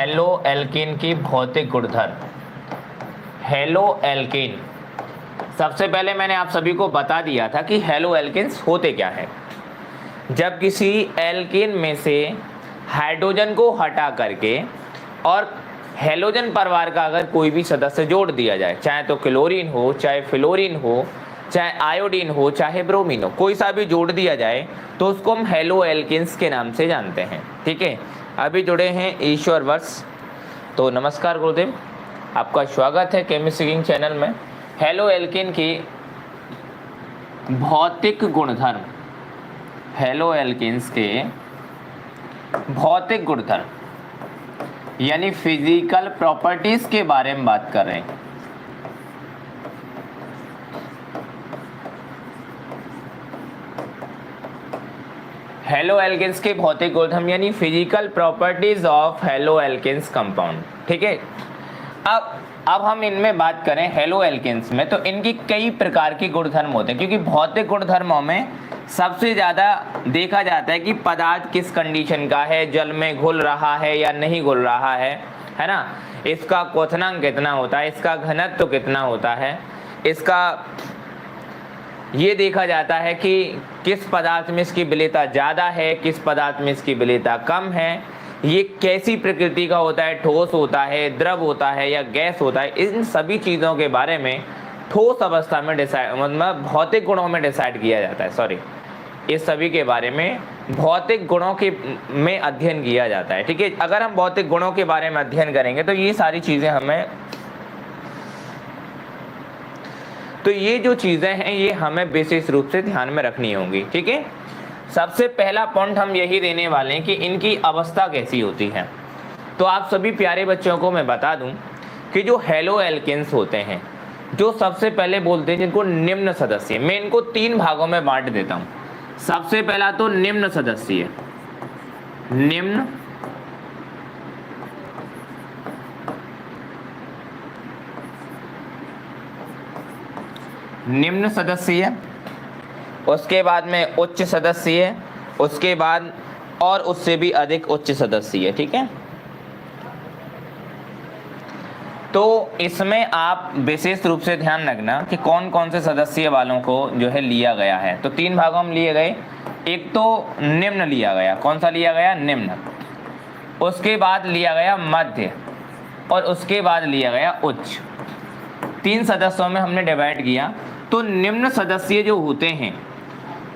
Halo alkane की भौतिक गुणधर्म। हेलो एल्केन, सबसे पहले मैंने आप सभी को बता दिया था कि हेलो एल्केन्स होते क्या है। जब किसी एल्केन में से हाइड्रोजन को हटा करके और हेलोजन परिवार का अगर कोई भी सदस्य जोड़ दिया जाए, चाहे तो क्लोरीन हो, चाहे फ्लोरीन हो, चाहे आयोडीन हो, चाहे ब्रोमीन हो, कोई सा भी जोड़ दिया जाए तो उसको हम हेलो एल्केन्स के नाम से जानते हैं। ठीक है, अभी जुड़े हैं ईश्वर वर्ष, तो नमस्कार गुरुदेव, आपका स्वागत है केमिस्ट्री किंग चैनल में। हेलो एल्केन की भौतिक गुणधर्म, हेलो एल्केन्स के भौतिक गुणधर्म यानी फिजिकल प्रॉपर्टीज के बारे में बात कर रहे हैं। हेलो एल्केन्स के भौतिक गुणधर्म यानी physical properties of haloalkanes compound. ठीक है, अब हम इनमें बात करें हेलो एल्केन्स में, तो इनकी कई प्रकार के गुणधर्म होते हैं, क्योंकि भौतिक गुणधर्मों में सबसे ज़्यादा देखा जाता है कि पदार्थ किस कंडीशन का है, जल में घुल रहा है या नहीं घुल रहा है ना, इसका क्वथनांक कितना होता है, इसका घनत्व कितना होता है, इसका ये देखा जाता है कि किस पदार्थ में इसकी विलेयता ज़्यादा है, किस पदार्थ में इसकी विलेयता कम है, ये कैसी प्रकृति का होता है, ठोस होता है, द्रव होता है या गैस होता है। इन सभी चीज़ों के बारे में ठोस अवस्था में डिसाइड, मतलब भौतिक गुणों में डिसाइड किया जाता है। सॉरी, इस सभी के बारे में भौतिक गुणों के में अध्ययन किया जाता है। ठीक है, अगर हम भौतिक गुणों के बारे में अध्ययन करेंगे तो ये सारी चीज़ें हमें, तो ये जो चीज़ें हैं ये हमें विशेष रूप से ध्यान में रखनी होंगी। ठीक है, सबसे पहला पॉइंट हम यही देने वाले हैं कि इनकी अवस्था कैसी होती है। तो आप सभी प्यारे बच्चों को मैं बता दूं कि जो हेलो एल्केन्स होते हैं, जो सबसे पहले बोलते हैं जिनको निम्न सदस्य, मैं इनको 3 भागों में बांट देता हूं। सबसे पहला तो निम्न सदस्य, निम्न सदस्य, उसके बाद में उच्च सदस्य, उसके बाद और उससे भी अधिक उच्च सदस्य। ठीक है, तो इसमें आप विशेष रूप से ध्यान रखना कि कौन कौन से सदस्य वालों को जो है लिया गया है। तो 3 भागों में लिए गए, एक तो निम्न लिया गया, कौन सा लिया गया, निम्न, उसके बाद लिया गया मध्य और उसके बाद लिया गया उच्च। 3 सदस्यों में हमने डिवाइड किया। तो निम्न सदस्य जो होते हैं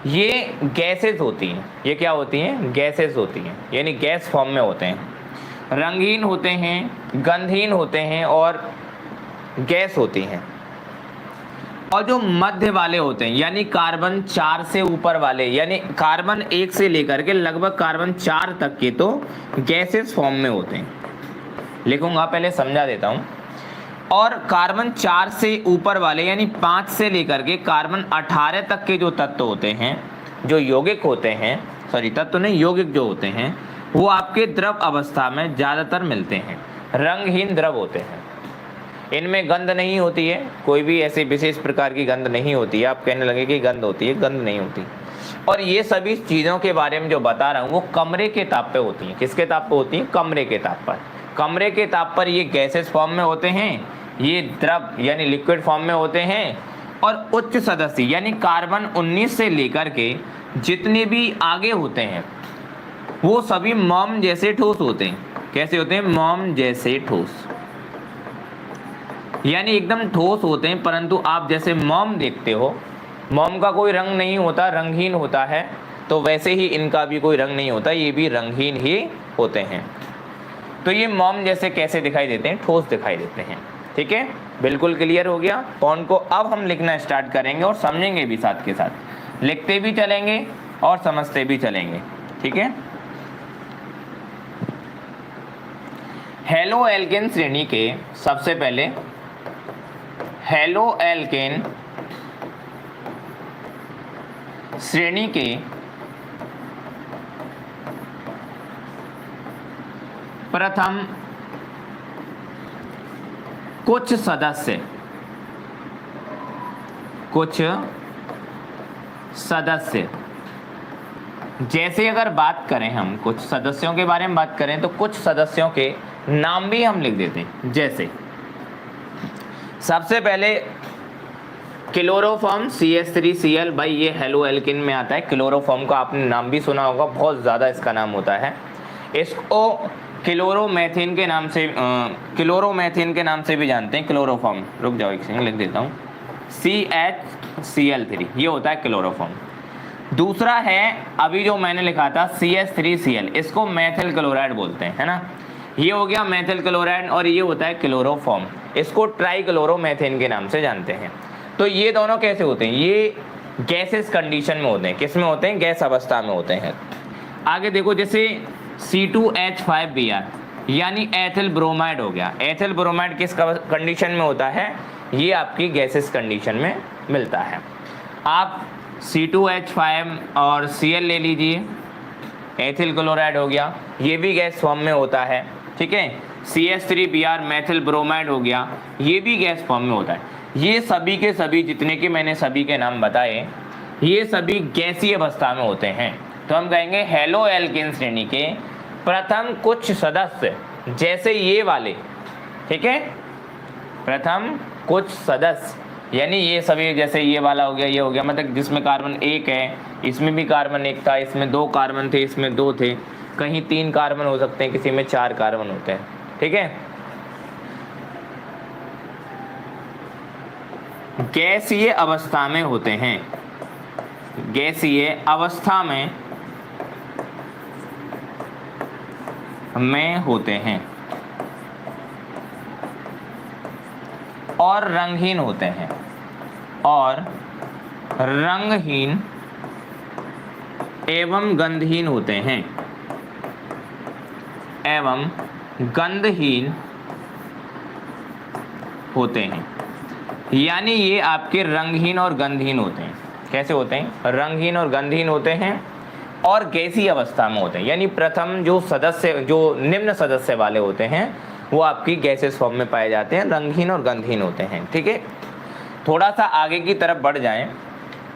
ये गैसेस होती हैं। ये क्या होती हैं, गैसेस होती हैं, यानी गैस फॉर्म में होते हैं, रंगहीन होते हैं, गंधहीन होते हैं और गैस होती हैं। और जो मध्य वाले होते हैं यानी कार्बन 4 से ऊपर वाले, यानी कार्बन 1 से लेकर के लगभग कार्बन 4 तक के तो गैसेस फॉर्म में होते हैं। लिखूंगा, पहले समझा देता हूं। और कार्बन 4 से ऊपर वाले यानी 5 से लेकर के कार्बन 18 तक के जो तत्व होते हैं, जो यौगिक होते हैं, सॉरी तत्व नहीं, यौगिक जो होते हैं, वो आपके द्रव अवस्था में ज़्यादातर मिलते हैं, रंगहीन द्रव होते हैं। इनमें गंध नहीं होती है, कोई भी ऐसी विशेष प्रकार की गंध नहीं होती है। आप कहने लगे कि गंध होती है, गंध नहीं होती। और ये सभी चीज़ों के बारे में जो बता रहा हूँ वो कमरे के ताप पे होती हैं। किसके ताप पे होती हैं, कमरे के ताप पर। कमरे के ताप पर ये गैसेस फॉर्म में होते हैं, ये द्रव यानी लिक्विड फॉर्म में होते हैं। और उच्च सदस्य यानी कार्बन 19 से लेकर के जितने भी आगे होते हैं वो सभी मोम जैसे ठोस होते हैं। कैसे होते हैं, मोम जैसे ठोस, यानी एकदम ठोस होते हैं। परंतु आप जैसे मोम देखते हो, मोम का कोई रंग नहीं होता, रंगहीन होता है, तो वैसे ही इनका भी कोई रंग नहीं होता, ये भी रंगहीन ही होते हैं। तो ये मोम जैसे कैसे दिखाई देते हैं, ठोस दिखाई देते हैं। ठीक है, बिल्कुल क्लियर हो गया। पॉइंट को अब हम लिखना स्टार्ट करेंगे और समझेंगे भी, साथ के साथ लिखते भी चलेंगे और समझते भी चलेंगे। ठीक है, हेलो एल्केन श्रेणी के सबसे पहले हेलो एल्केन श्रेणी के प्रथम कुछ सदस्य, जैसे अगर बात करें हम कुछ सदस्यों के बारे में बात करें तो कुछ सदस्यों के नाम भी हम लिख देते हैं। जैसे सबसे पहले क्लोरोफॉर्म CH3Cl, भाई ये हेलो एल्किन में आता है। क्लोरोफॉर्म का आपने नाम भी सुना होगा, बहुत ज़्यादा इसका नाम होता है। इसको क्लोरोमेथेन के नाम से भी जानते हैं, क्लोरोफॉर्म। रुक जाओ एक सेकंड, लिख देता हूँ, CHCl3, ये होता है क्लोरोफॉर्म। दूसरा है अभी जो मैंने लिखा था CH3Cl, इसको मेथिल क्लोराइड बोलते हैं, है ना। ये हो गया मेथिल क्लोराइड, और ये होता है क्लोरोफॉर्म, इसको ट्राइक्लोरोमेथेन के नाम से जानते हैं। तो ये दोनों कैसे होते हैं, ये गैसेस कंडीशन में होते हैं। किस में होते हैं, गैस अवस्था में होते हैं। आगे देखो, जैसे C2H5Br यानी एथिल ब्रोमाइड हो गया। एथिल ब्रोमाइड किस कंडीशन में होता है, ये आपकी गैसेस कंडीशन में मिलता है। आप C2H5 और Cl ले लीजिए, एथिल क्लोराइड हो गया, ये भी गैस फॉर्म में होता है, ठीक है। CH3Br मेथिल ब्रोमाइड हो गया, ये भी गैस फॉर्म में होता है। ये सभी के सभी जितने के मैंने सभी के नाम बताए, ये सभी गैसीय अवस्था में होते हैं। तो हम कहेंगे हेलो एल्केन श्रेणी के प्रथम कुछ सदस्य, जैसे ये वाले, ठीक है, प्रथम कुछ सदस्य यानी ये सभी, जैसे ये वाला हो गया, ये हो गया, मतलब जिसमें कार्बन 1 है, इसमें भी कार्बन 1 था, इसमें 2 कार्बन थे, इसमें 2 थे, कहीं 3 कार्बन हो सकते हैं, किसी में 4 कार्बन होते हैं, ठीक है। गैसीय अवस्था में होते हैं, गैसीय अवस्था में होते हैं और रंगहीन होते हैं, और रंगहीन एवं गंधहीन होते हैं, एवं गंधहीन होते हैं। यानी ये आपके रंगहीन और गंधहीन होते हैं। कैसे होते हैं, रंगहीन और गंधहीन होते हैं और गैसीय अवस्था में होते हैं। यानी प्रथम जो सदस्य, जो निम्न सदस्य वाले होते हैं, वो आपकी गैसेस फॉर्म में पाए जाते हैं, रंगहीन और गंधहीन होते हैं, ठीक है। थोड़ा सा आगे की तरफ बढ़ जाएं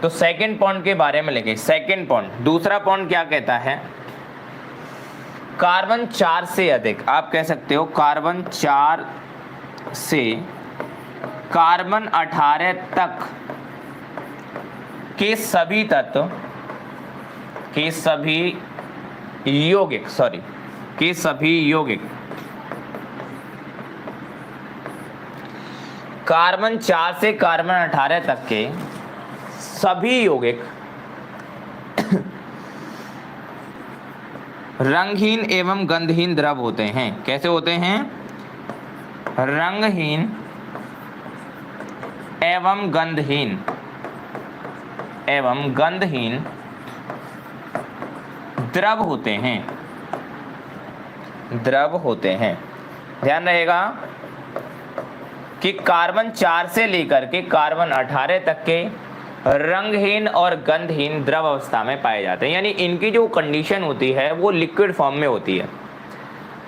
तो सेकंड पॉइंट के बारे में लिखें। सेकंड पॉइंट, दूसरा पॉइंट क्या कहता है, कार्बन 4 से अधिक, आप कह सकते हो कार्बन 4 से कार्बन 18 तक के सभी तत्व के सभी यौगिक, कार्बन 4 से कार्बन 18 तक के सभी यौगिक रंगहीन एवं गंधहीन द्रव होते हैं। कैसे होते हैं, रंगहीन एवं गंधहीन द्रव होते हैं। ध्यान रहेगा कि कार्बन 4 से लेकर के कार्बन 18 तक के रंगहीन और गंधहीन द्रव अवस्था में पाए जाते हैं। यानी इनकी जो कंडीशन होती है वो लिक्विड फॉर्म में होती है,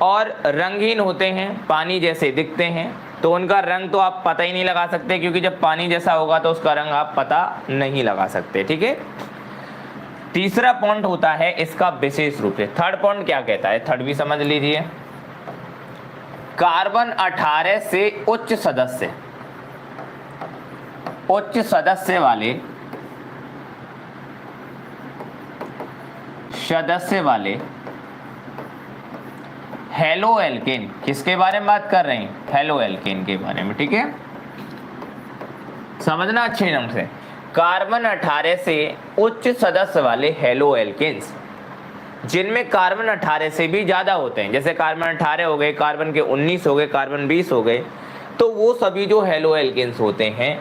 और रंगहीन होते हैं, पानी जैसे दिखते हैं, तो उनका रंग तो आप पता ही नहीं लगा सकते, क्योंकि जब पानी जैसा होगा तो उसका रंग आप पता नहीं लगा सकते, ठीक है। तीसरा पॉइंट होता है इसका विशेष रूप से। थर्ड पॉइंट क्या कहता है, थर्ड भी समझ लीजिए। कार्बन 18 से उच्च सदस्य वाले हेलो एल्केन, किसके बारे में बात कर रहे हैं, हेलो एल्केन के बारे में, ठीक है। समझना अच्छे ढंग से, कार्बन 18 से उच्च सदस्य वाले हेलो एल्केन्स, जिनमें कार्बन 18 से भी ज्यादा होते हैं, जैसे कार्बन 18 हो गए, कार्बन के 19 हो गए, कार्बन 20 हो गए, तो वो सभी जो हेलो एल्केन्स होते हैं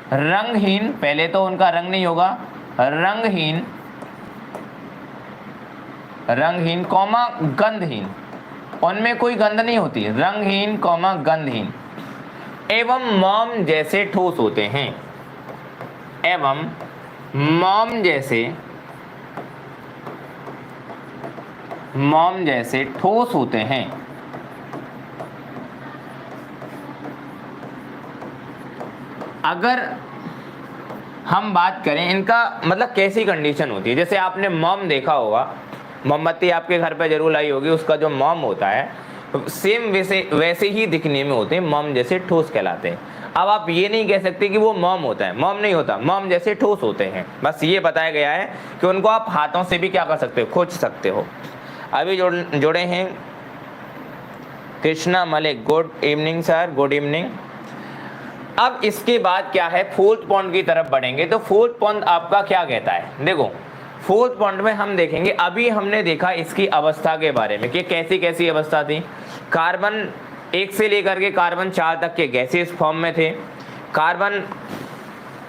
रंगहीन, पहले तो उनका रंग नहीं होगा, रंगहीन कौमा गंधहीन, उनमें कोई गंध नहीं होती, रंगहीन कौमा गंधहीन, एवं मोम जैसे ठोस होते हैं, एवं मोम जैसे ठोस होते हैं। अगर हम बात करें इनका मतलब कैसी कंडीशन होती है, जैसे आपने मोम देखा होगा, मोमबत्ती आपके घर पे जरूर लाई होगी, उसका जो मोम होता है सेम वैसे ही दिखने में होते हैं, मोम जैसे ठोस कहलाते हैं। अब आप ये नहीं कह सकते कि वो मोम होता है, मोम नहीं होता, मोम जैसे ठोस होते हैं। बस ये बताया गया है कि उनको आप हाथों से भी क्या कर सकते हो, खोज सकते हो। अभी जुड़े हैं Krishna Malik, good evening sir, good evening. अब इसके बाद क्या है, फोर्थ पॉइंट की तरफ बढ़ेंगे। तो फोर्थ पॉइंट आपका क्या कहता है, देखो फोर्थ पॉइंट में हम देखेंगे, अभी हमने देखा इसकी अवस्था के बारे में कि कैसी कैसी अवस्था थी। कार्बन 1 से लेकर के कार्बन 4 तक के गैसियस फॉर्म में थे, कार्बन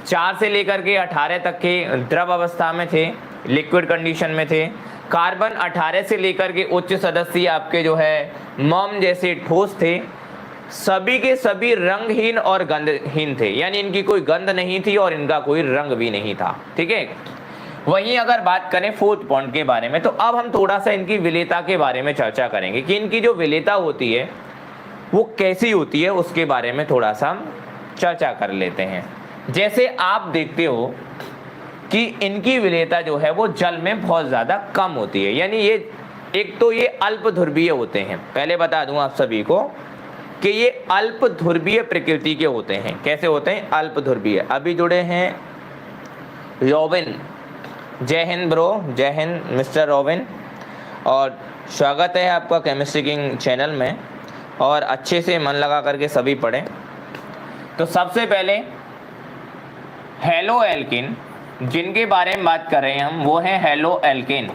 4 से लेकर के 18 तक के द्रव अवस्था में थे, लिक्विड कंडीशन में थे। कार्बन 18 से लेकर के उच्च सदस्य आपके जो है मोम जैसे ठोस थे। सभी के सभी रंगहीन और गंधहीन थे, यानी इनकी कोई गंध नहीं थी और इनका कोई रंग भी नहीं था, ठीक है। वहीं अगर बात करें फोर्थ पॉइंट के बारे में, तो अब हम थोड़ा सा इनकी विलेयता के बारे में चर्चा करेंगे कि इनकी जो विलेयता होती है वो कैसी होती है, उसके बारे में थोड़ा सा हम चर्चा कर लेते हैं। जैसे आप देखते हो कि इनकी विलेयता जो है वो जल में बहुत ज़्यादा कम होती है, यानी ये एक तो ये अल्प ध्रुवीय होते हैं। पहले बता दूं आप सभी को कि ये अल्प ध्रुवीय प्रकृति के होते हैं। कैसे होते हैं, अल्प ध्रुवीय। अभी जुड़े हैं रोबिन, जय हिंद ब्रो, जय हिंद मिस्टर रोबिन, और स्वागत है आपका केमिस्ट्री किंग चैनल में, और अच्छे से मन लगा करके सभी पढ़ें। तो सबसे पहले हेलो एल्किन जिनके बारे में बात कर रहे हैं हम, वो है हेलो एल्किन।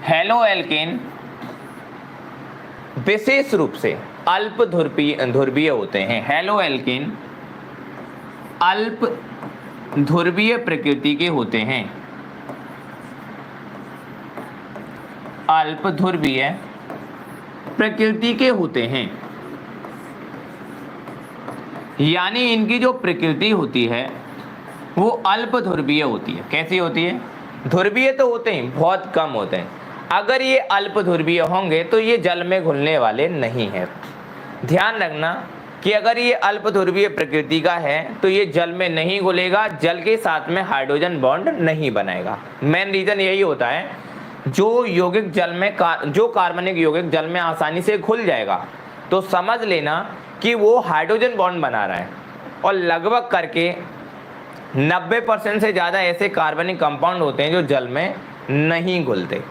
हेलो एल्किन विशेष रूप से अल्प ध्रुवीय होते हैं। हेलो एल्किन अल्प ध्रुवीय प्रकृति के होते हैं, अल्प ध्रुवीय प्रकृति के होते हैं, यानी इनकी जो प्रकृति होती है वो अल्प ध्रुवीय होती है। कैसी होती है, ध्रुवीय तो होते हैं, बहुत कम होते हैं। अगर ये अल्प ध्रुवीय होंगे तो ये जल में घुलने वाले नहीं है। ध्यान रखना कि अगर ये अल्प ध्रुवीय प्रकृति का है तो ये जल में नहीं घुलेगा, जल के साथ में हाइड्रोजन बॉन्ड नहीं बनाएगा। मेन रीजन यही होता है, जो यौगिक जल में जो कार्बनिक यौगिक जल में आसानी से घुल जाएगा तो समझ लेना कि वो हाइड्रोजन बॉन्ड बना रहा है, और लगभग करके 90% से ज़्यादा ऐसे कार्बनिक कंपाउंड होते हैं जो जल में नहीं घुलते,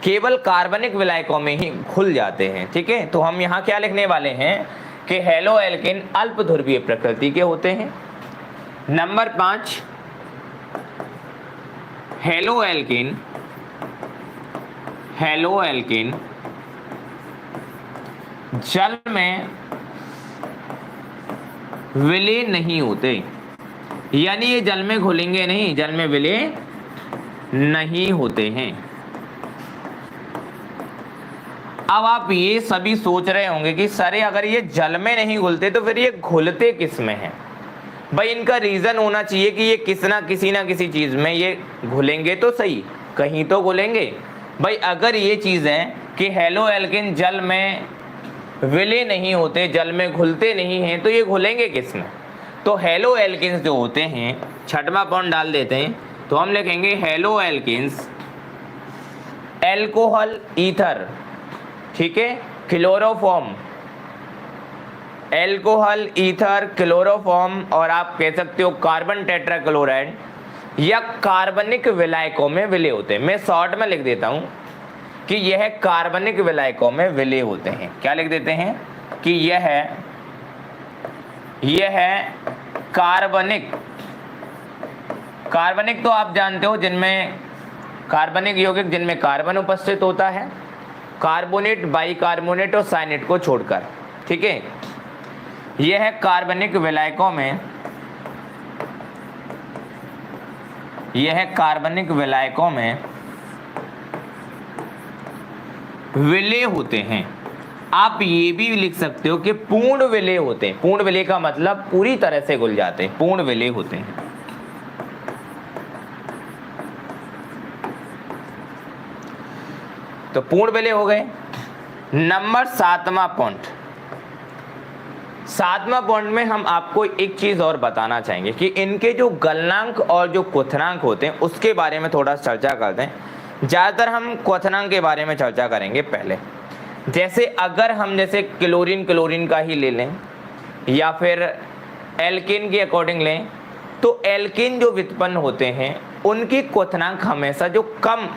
केवल कार्बनिक विलायकों में ही घुल जाते हैं, ठीक है। तो हम यहाँ क्या लिखने वाले हैं कि हेलो एल्किन अल्प ध्रुवीय प्रकृति के होते हैं। नंबर 5, हेलो एल्किन जल में विलय नहीं होते, यानी ये जल में घुलेंगे नहीं, जल में विलय नहीं होते हैं। अब आप ये सभी सोच रहे होंगे कि सर अगर ये जल में नहीं घुलते तो फिर ये घुलते किस में हैं। भाई इनका रीजन होना चाहिए कि ये किसी ना किसी चीज में ये घुलेंगे तो सही, कहीं तो घुलेंगे। भाई अगर ये चीज है कि हेलो एल्किन जल में विलय नहीं होते, जल में घुलते नहीं हैं, तो ये घुलेंगे किस में। तो हेलो एल्किन्स जो होते हैं, छठवां पॉइंट डाल देते हैं, तो हम लिखेंगे हेलो एल्किन्स एल्कोहल ईथर, ठीक है, क्लोरोफॉर्म, एल्कोहल ईथर क्लोरोफॉर्म, और आप कह सकते हो कार्बन टेट्राक्लोराइड या कार्बनिक विलायकों में विलय होते हैं। मैं शॉर्ट में लिख देता हूं कि यह कार्बनिक विलायकों में विलय होते हैं। क्या लिख देते हैं कि यह कार्बनिक तो आप जानते हो जिनमें कार्बनिक यौगिक जिनमें कार्बन उपस्थित होता है, कार्बोनेट, बाइकार्बोनेट और साइनेट को छोड़कर, ठीक है। यह कार्बनिक विलायकों में विलय होते हैं। आप ये भी लिख सकते हो कि पूर्ण विलय होते हैं। पूर्ण विलय का मतलब पूरी तरह से घुल जाते हैं, पूर्ण विलय होते हैं। तो पूर्ण विलय हो गए। नंबर 7वां पॉइंट, 7वां पॉइंट में हम आपको एक चीज और बताना चाहेंगे कि इनके जो गलनांक और जो क्वथनांक होते हैं उसके बारे में थोड़ा चर्चा करते हैं ज़्यादातर हम क्वथनांक के बारे में चर्चा करेंगे पहले। जैसे अगर हम जैसे क्लोरीन का ही ले लें या फिर एल्केन के अकॉर्डिंग लें, तो एल्केन जो व्युत्पन्न होते हैं उनकी क्वथनांक हमेशा जो कम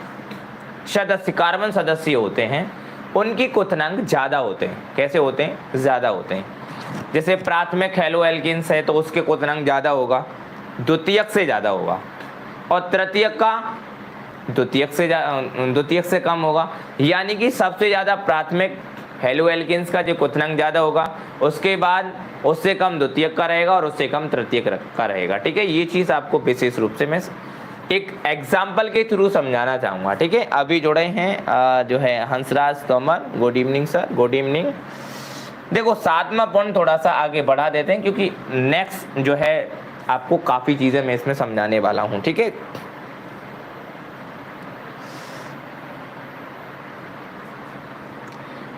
सदस्य कार्बन सदस्य होते हैं उनकी क्वथनांक ज़्यादा होते हैं। कैसे होते हैं? ज़्यादा होते हैं। जैसे प्राथमिक हेलो एल्केन्स है तो उसके क्वथनांक ज़्यादा होगा, द्वितीयक से ज़्यादा होगा, और तृतीयक का द्वितीयक से कम होगा। यानी कि सबसे ज़्यादा प्राथमिक हेलो एल्केन्स का जो क्वथनांक ज़्यादा होगा, उसके बाद उससे कम द्वितीयक का रहेगा और उससे कम तृतीयक का रहेगा। ठीक है, ये चीज़ आपको विशेष रूप से मैं एक एग्जाम्पल के थ्रू समझाना चाहूँगा। ठीक है, अभी जुड़े हैं जो है Hansraj Tomar, good evening sir, good evening. देखो 7वां पॉइंट थोड़ा सा आगे बढ़ा देते हैं क्योंकि नेक्स्ट जो है आपको काफ़ी चीज़ें मैं इसमें समझाने वाला हूँ। ठीक है,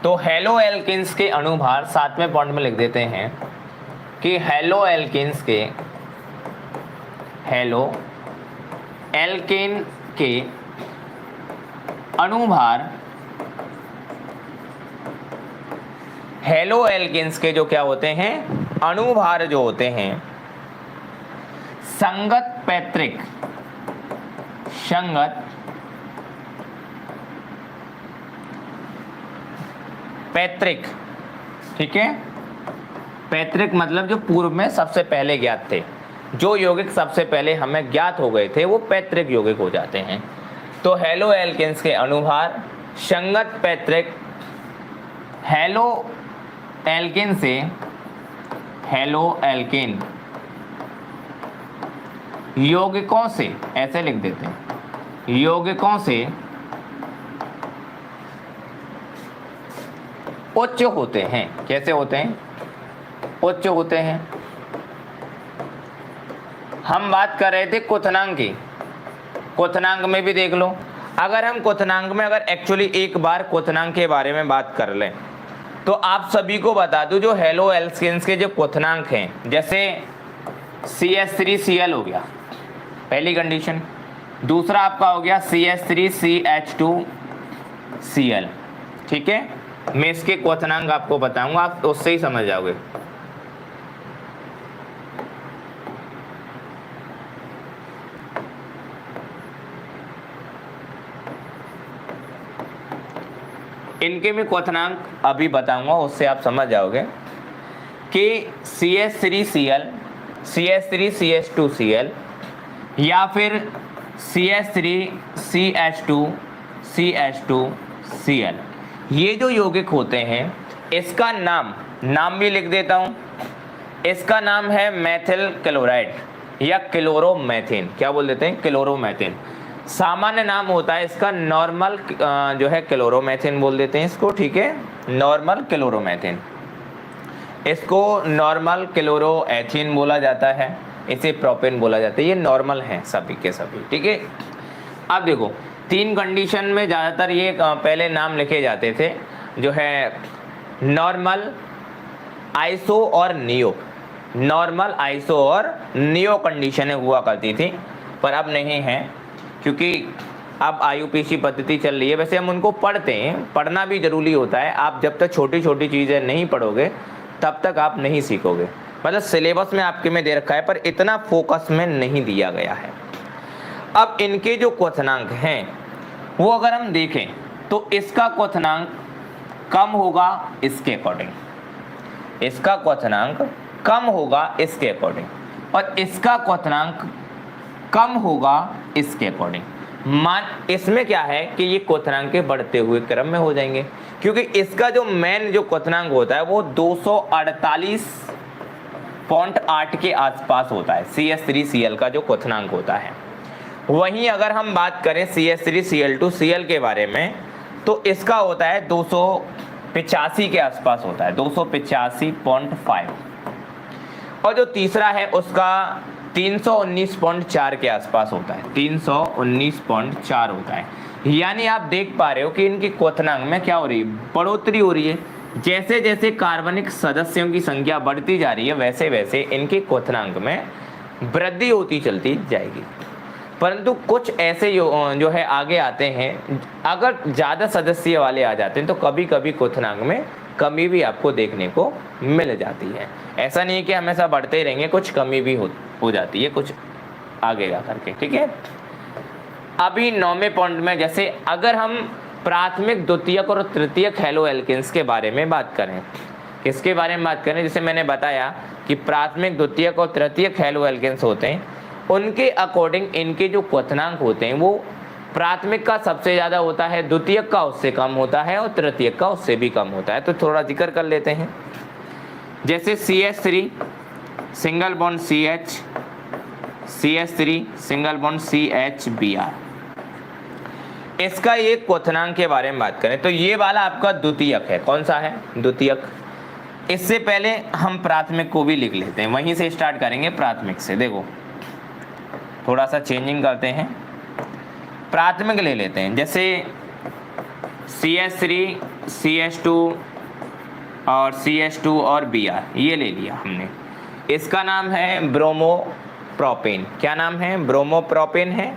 तो हेलो एल्केन्स के अणुभार 7वें पॉइंट में लिख देते हैं कि हेलो एल्केन के अणुभार, हेलो एल्केन्स के जो क्या होते हैं अणुभार जो होते हैं संगत पैतृक। ठीक है, पैतृक मतलब जो पूर्व में सबसे पहले ज्ञात थे, जो यौगिक सबसे पहले हमें ज्ञात हो गए थे वो पैतृक यौगिक हो जाते हैं। तो हेलो एल्केन्स के अणुभार संगत पैतृक हेलो एल्केन से हेलो एल्केन यौगिकों से, ऐसे लिख देते हैं, यौगिकों से उच्च होते हैं। कैसे होते हैं? उच्च होते हैं। हम बात कर रहे थे क्वथनांक की, क्वथनांक में भी देख लो। अगर हम क्वथनांक में अगर एक्चुअली एक बार क्वथनांक के बारे में बात कर लें तो आप सभी को बता दूं जो हेलो एल्केन्स के जो क्वथनांक हैं, जैसे CH3Cl हो गया पहली कंडीशन, दूसरा आपका हो गया CH3CH2Cl। ठीक है, मैं इसके क्वथनांक आपको बताऊंगा, आप उससे ही समझ जाओगे। इनके भी क्वथनांक अभी बताऊंगा, उससे आप समझ जाओगे कि CH3Cl, CH3CH2Cl या फिर CH3CH2CH2Cl, ये जो यौगिक होते हैं इसका नाम भी लिख देता हूं। इसका नाम है मेथिल क्लोराइड या क्लोरोमेथेन। क्या बोल देते हैं? क्लोरोमेथेन। सामान्य नाम होता है इसका नॉर्मल जो है क्लोरोमेथेन बोल देते हैं इसको। ठीक है, नॉर्मल क्लोरोमेथेन, इसको नॉर्मल क्लोरोएथेन बोला जाता है, इसे प्रोपेन बोला जाता है। ये नॉर्मल है सभी के सभी। ठीक है, अब देखो 3 कंडीशन में ज़्यादातर ये पहले नाम लिखे जाते थे, जो है नॉर्मल, आइसो और नियो। नॉर्मल, आइसो और नियो कंडीशनें हुआ करती थी, पर अब नहीं है क्योंकि अब IUPAC पद्धति चल रही है। वैसे हम उनको पढ़ते हैं, पढ़ना भी जरूरी होता है। आप जब तक छोटी छोटी चीज़ें नहीं पढ़ोगे तब तक आप नहीं सीखोगे। मतलब सिलेबस में आपके में दे रखा है पर इतना फोकस में नहीं दिया गया है। अब इनके जो क्वथनांक हैं वो अगर हम देखें तो इसका क्वथनांक कम होगा इसके अकॉर्डिंग, इसका क्वथनांक कम होगा इसके अकॉर्डिंग, और इसका क्वथनांक कम होगा इसके अकॉर्डिंग। इसमें क्या है कि ये क्वथनांक के बढ़ते हुए क्रम में हो जाएंगे, क्योंकि इसका जो मेन जो क्वथनांक होता है वो 248.8 के आसपास होता है। CH3Cl का जो क्वथनांक होता है। वहीं अगर हम बात करें CH3Cl2Cl के बारे में तो इसका होता है 285 के आसपास होता है, 285.5, और जो तीसरा है उसका 319.4 के आसपास होता है, 319.4 होता है। यानी आप देख पा रहे हो कि इनकी क्वथनांक में क्या हो रही है? बढ़ोतरी हो रही है। जैसे जैसे कार्बनिक सदस्यों की संख्या बढ़ती जा रही है वैसे वैसे इनके क्वथनांक में वृद्धि होती चलती जाएगी। परंतु कुछ ऐसे जो है आगे आते हैं, अगर ज़्यादा सदस्य वाले आ जाते हैं तो कभी कभी क्वथनांक में कमी भी आपको देखने को मिल जाती है। ऐसा नहीं है कि हमेशा बढ़ते ही रहेंगे, कुछ कमी भी हो जाती है कुछ आगे जा करके, ठीक है। अभी 9वें पॉइंट में, जैसे अगर हम प्राथमिक, द्वितीयक और तृतीयक हैलो एल्केन्स के बारे में बात करें, किसके बारे में बात करें, जैसे मैंने बताया कि प्राथमिक, द्वितीयक और तृतीयक हैलो एल्केन्स होते हैं, उनके अकॉर्डिंग इनके जो क्वथनांक होते हैं वो प्राथमिक का सबसे ज़्यादा होता है, द्वितीयक का उससे कम होता है और तृतीयक का उससे भी कम होता है। तो थोड़ा जिक्र कर लेते हैं। जैसे CH3 single bond CH, CH3 single bond CHBr, इसका ये क्वथनांक के बारे में बात करें तो ये वाला आपका द्वितीयक है। कौन सा है? द्वितीयक। इससे पहले हम प्राथमिक को भी लिख लेते हैं, वहीं से स्टार्ट करेंगे प्राथमिक से। देखो थोड़ा सा चेंजिंग करते हैं, प्राथमिक ले लेते हैं। जैसे CH3 CH2 और CH2 और Br, ये ले लिया हमने। इसका नाम है ब्रोमोप्रोपेन। क्या नाम है? ब्रोमोप्रोपेन है।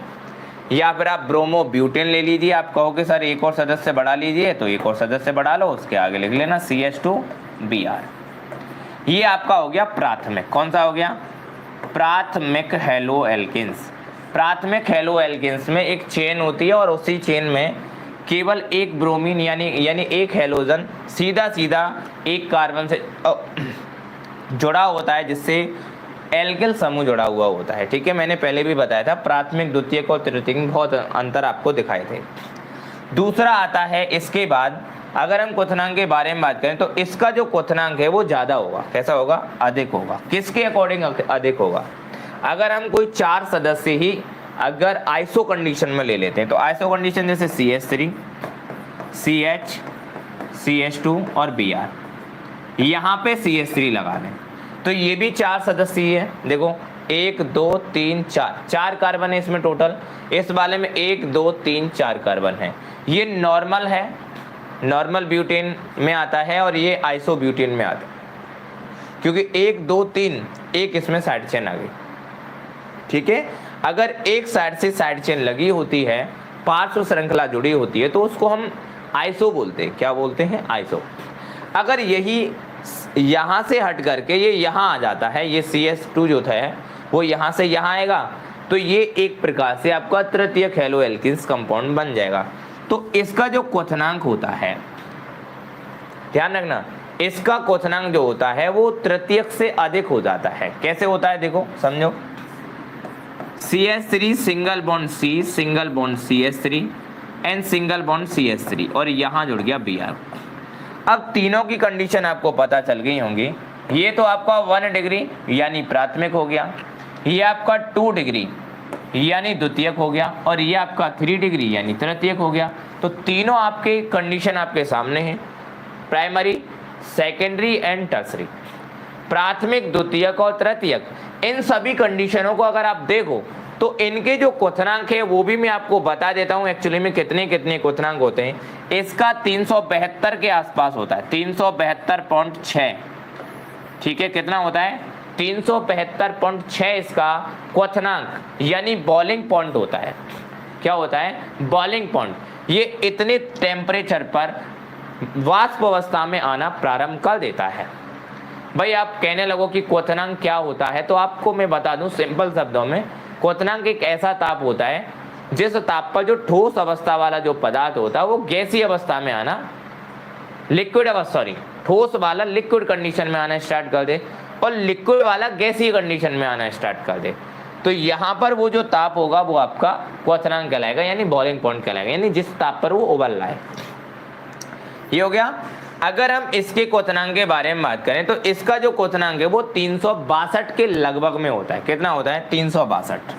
या फिर आप ब्रोमोब्यूटेन ले लीजिए। आप कहोगे सर एक और सदस्य बढ़ा लीजिए, तो एक और सदस्य बढ़ा लो, उसके आगे लिख लेना CH2Br। ये आपका हो गया प्राथमिक। कौन सा हो गया? प्राथमिक हैलो एल्केन्स। प्राथमिक हैलो एल्केन्स में एक चेन होती है और उसी चेन में केवल एक ब्रोमीन यानी एक हैलोजन सीधा सीधा एक कार्बन से जुड़ा होता है, जिससे एल्किल समूह जुड़ा हुआ होता है, ठीक है। मैंने पहले भी बताया था प्राथमिक, द्वितीयक और तृतीयक में बहुत अंतर आपको दिखाए थे। दूसरा आता है इसके बाद, अगर हम क्वथनांक के बारे में बात करें तो इसका जो क्वथनांक है वो ज़्यादा होगा। कैसा होगा? अधिक होगा। किसके अकॉर्डिंग अधिक होगा? अगर हम कोई 4 सदस्य ही अगर आइसो कंडीशन में ले लेते हैं, तो आइसो कंडीशन जैसे CH3 CH CH2 और Br, यहाँ पे CH3 लगा दें तो ये भी 4 सदस्य ही है। देखो 1 2 3 4 कार्बन है इसमें टोटल। इस वाले में 1 2 3 4 कार्बन है। ये नॉर्मल है, नॉर्मल ब्यूटेन में आता है और ये आइसो ब्यूटेन में आता है, क्योंकि 1 2 3 एक इसमें साइड चेन आ गई, ठीक है। अगर एक साइड से साइड चेन लगी होती है, पार्श्व श्रृंखला जुड़ी होती है, तो उसको हम आइसो बोलते हैं। क्या बोलते हैं? आइसो। अगर यही यहाँ से हट करके ये यहाँ आ जाता है, ये CH2 जो था वो यहाँ से यहाँ आएगा, तो ये एक प्रकार से आपका तृतीयक हैलो एल्केन्स कंपाउंड बन जाएगा। तो इसका जो क्वथनांक होता है, ध्यान रखना, इसका क्वथनांक जो होता है वो तृतीयक से अधिक हो जाता है। कैसे होता है? देखो समझो, CH3 single bond C single bond CH3 and single bond CH3 और यहाँ जुड़ गया Br। अब तीनों की कंडीशन आपको पता चल गई होंगी। ये तो आपका 1 डिग्री यानी प्राथमिक हो गया, ये आपका 2 डिग्री यानी द्वितीयक हो गया, और ये आपका 3 डिग्री यानी तृतीयक हो गया। तो तीनों आपके कंडीशन आपके सामने हैं, प्राइमरी, सेकेंडरी एंड टर्सरी। प्राथमिक, द्वितीयक और तृतीयक, इन सभी कंडीशनों को अगर आप देखो तो इनके जो क्वथनांक है वो भी मैं आपको बता देता हूं एक्चुअली में कितने कितने क्वथनांक होते हैं। इसका 372 के आसपास होता है, 372.6, ठीक है। कितना होता है? 372.6 इसका क्वथनांक यानी बॉइलिंग पॉइंट होता है। क्या होता है? Boiling point. ये इतने टेम्परेचर पर वाष्प अवस्था में आना प्रारंभ कर देता है। भाई आप कहने लगो कि क्वथनांक क्या होता है, तो आपको मैं बता दूं सिंपल शब्दों में, क्वथनांक एक ऐसा ताप होता है जिस ताप पर जो ठोस अवस्था वाला जो पदार्थ होता है वो गैसीय अवस्था में आना, ठोस वाला लिक्विड कंडीशन में आना स्टार्ट कर दे और लिक्विड वाला गैसीय कंडीशन में आना स्टार्ट कर दे। तो यहाँ पर वो जो ताप होगा वो आपका क्वथनांक कहलाएगा, यानी बॉइलिंग पॉइंट कहलाएगा, यानी जिस ताप पर वो उबल रहा है। ये हो गया। अगर हम इसके क्वथनांक के बारे में बात करें तो इसका जो क्वथनांक है वो 362 के लगभग में होता है। कितना होता है? 362,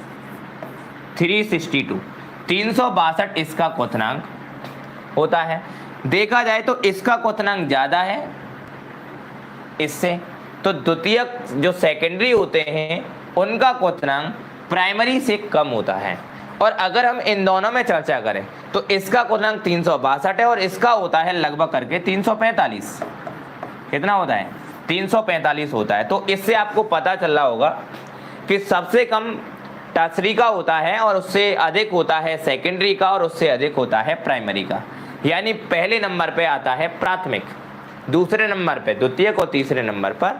362, 362 इसका क्वथनांक होता है। देखा जाए तो इसका क्वथनांक ज्यादा है इससे, तो द्वितीयक जो सेकेंडरी होते हैं उनका क्वथनांक प्राइमरी से कम होता है। और अगर हम इन दोनों में चर्चा करें तो इसका क्वथनांक 362 है और इसका होता है लगभग करके 345। कितना होता है? 345 होता है। तो इससे आपको पता चल रहा होगा कि सबसे कम टर्सरी का होता है और उससे अधिक होता है सेकेंडरी का और उससे अधिक होता है प्राइमरी का। यानी पहले नंबर पे आता है प्राथमिक, दूसरे नंबर पे द्वितीयक और तीसरे नंबर पर